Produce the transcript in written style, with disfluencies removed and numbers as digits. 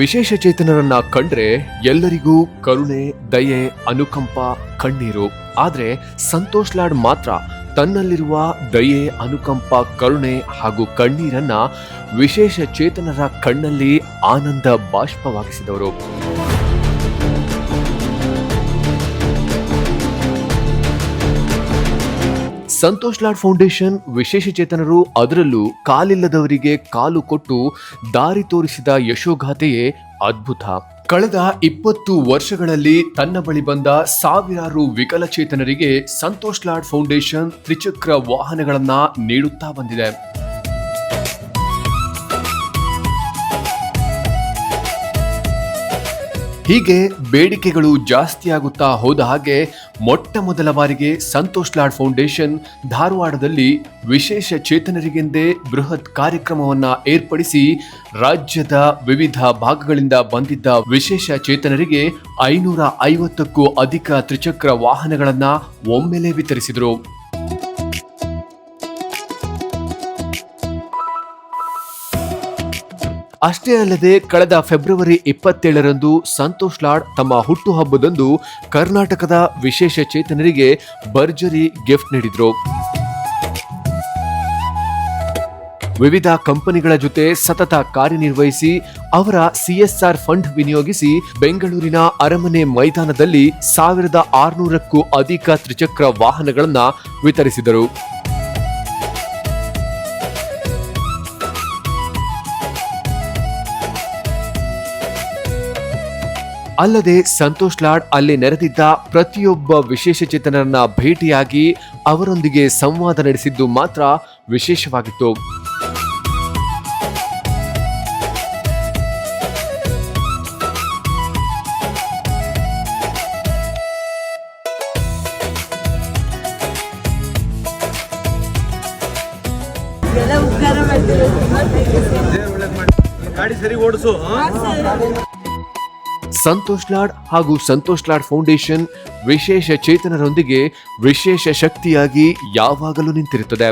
ವಿಶೇಷ ಚೇತನರನ್ನ ಕಂಡ್ರೆ ಎಲ್ಲರಿಗೂ ಕರುಣೆ, ದಯೆ, ಅನುಕಂಪ, ಕಣ್ಣೀರು. ಆದ್ರೆ ಸಂತೋಷ್ ಲಾಡ್ ಮಾತ್ರ ತನ್ನಲ್ಲಿರುವ ದಯೆ, ಅನುಕಂಪ, ಕರುಣೆ ಹಾಗೂ ಕಣ್ಣೀರನ್ನ ವಿಶೇಷ ಚೇತನರ ಕಣ್ಣಲ್ಲಿ ಆನಂದ ಬಾಷ್ಪವಾಗಿಸಿದವರು. ಸಂತೋಷ್ ಲಾಡ್ ಫೌಂಡೇಶನ್ ವಿಶೇಷ ಚೇತನರು, ಅದರಲ್ಲೂ ಕಾಲಿಲ್ಲದವರಿಗೆ ಕಾಲು ಕೊಟ್ಟು ದಾರಿ ತೋರಿಸಿದ ಯಶೋಗಾಥೆಯೇ ಅದ್ಭುತ. ಕಳೆದ 20 ವರ್ಷಗಳಲ್ಲಿ ತನ್ನ ಬಳಿ ಬಂದ ಸಾವಿರಾರು ವಿಕಲಚೇತನರಿಗೆ ಸಂತೋಷ್ ಲಾಡ್ ಫೌಂಡೇಶನ್ ತ್ರಿಚಕ್ರ ವಾಹನಗಳನ್ನ ನೀಡುತ್ತಾ ಬಂದಿದೆ. ಹೀಗೆ ಬೇಡಿಕೆಗಳು ಜಾಸ್ತಿಯಾಗುತ್ತಾ ಹೋದ ಹಾಗೆ ಮೊಟ್ಟ ಮೊದಲ ಬಾರಿಗೆ ಸಂತೋಷ್ ಲಾಡ್ ಫೌಂಡೇಶನ್ ಧಾರವಾಡದಲ್ಲಿ ವಿಶೇಷ ಚೇತನರಿಗೆಂದೇ ಬೃಹತ್ ಕಾರ್ಯಕ್ರಮವನ್ನ ಏರ್ಪಡಿಸಿ ರಾಜ್ಯದ ವಿವಿಧ ಭಾಗಗಳಿಂದ ಬಂದಿದ್ದ ವಿಶೇಷ ಚೇತನರಿಗೆ 550ಕ್ಕೂ ಅಧಿಕ ತ್ರಿಚಕ್ರ ವಾಹನಗಳನ್ನ ಒಮ್ಮೆಲೆ ವಿತರಿಸಿದರು. ಅಷ್ಟೇ ಅಲ್ಲದೆ ಕಳೆದ ಫೆಬ್ರವರಿ 27ರಂದು ಸಂತೋಷ್ ಲಾಡ್ ತಮ್ಮ ಹುಟ್ಟುಹಬ್ಬದಂದು ಕರ್ನಾಟಕದ ವಿಶೇಷ ಚೇತನರಿಗೆ ಭರ್ಜರಿ ಗಿಫ್ಟ್ ನೀಡಿದ್ರು. ವಿವಿಧ ಕಂಪನಿಗಳ ಜೊತೆ ಸತತ ಕಾರ್ಯನಿರ್ವಹಿಸಿ ಅವರ CSR ಫಂಡ್ ವಿನಿಯೋಗಿಸಿ ಬೆಂಗಳೂರಿನ ಅರಮನೆ ಮೈದಾನದಲ್ಲಿ 1600ಕ್ಕೂ ಅಧಿಕ ತ್ರಿಚಕ್ರ ವಾಹನಗಳನ್ನ ವಿತರಿಸಿದರು. ಅಲ್ಲದೆ ಸಂತೋಷ್ ಲಾಡ್ ಅಲ್ಲಿ ನೆರೆದಿದ್ದ ಪ್ರತಿಯೊಬ್ಬ ವಿಶೇಷ ಚೇತನರನ್ನ ಭೇಟಿಯಾಗಿ ಅವರೊಂದಿಗೆ ಸಂವಾದ ನಡೆಸಿದ್ದು ಮಾತ್ರ ವಿಶೇಷವಾಗಿತ್ತು. ಸಂತೋಷ್ ಲಾಡ್ ಹಾಗೂ ಸಂತೋಷ್ ಲಾಡ್ ಫೌಂಡೇಶನ್ ವಿಶೇಷ ಚೇತನರೊಂದಿಗೆ ವಿಶೇಷ ಶಕ್ತಿಯಾಗಿ ಯಾವಾಗಲೂ ನಿಂತಿರುತ್ತದೆ.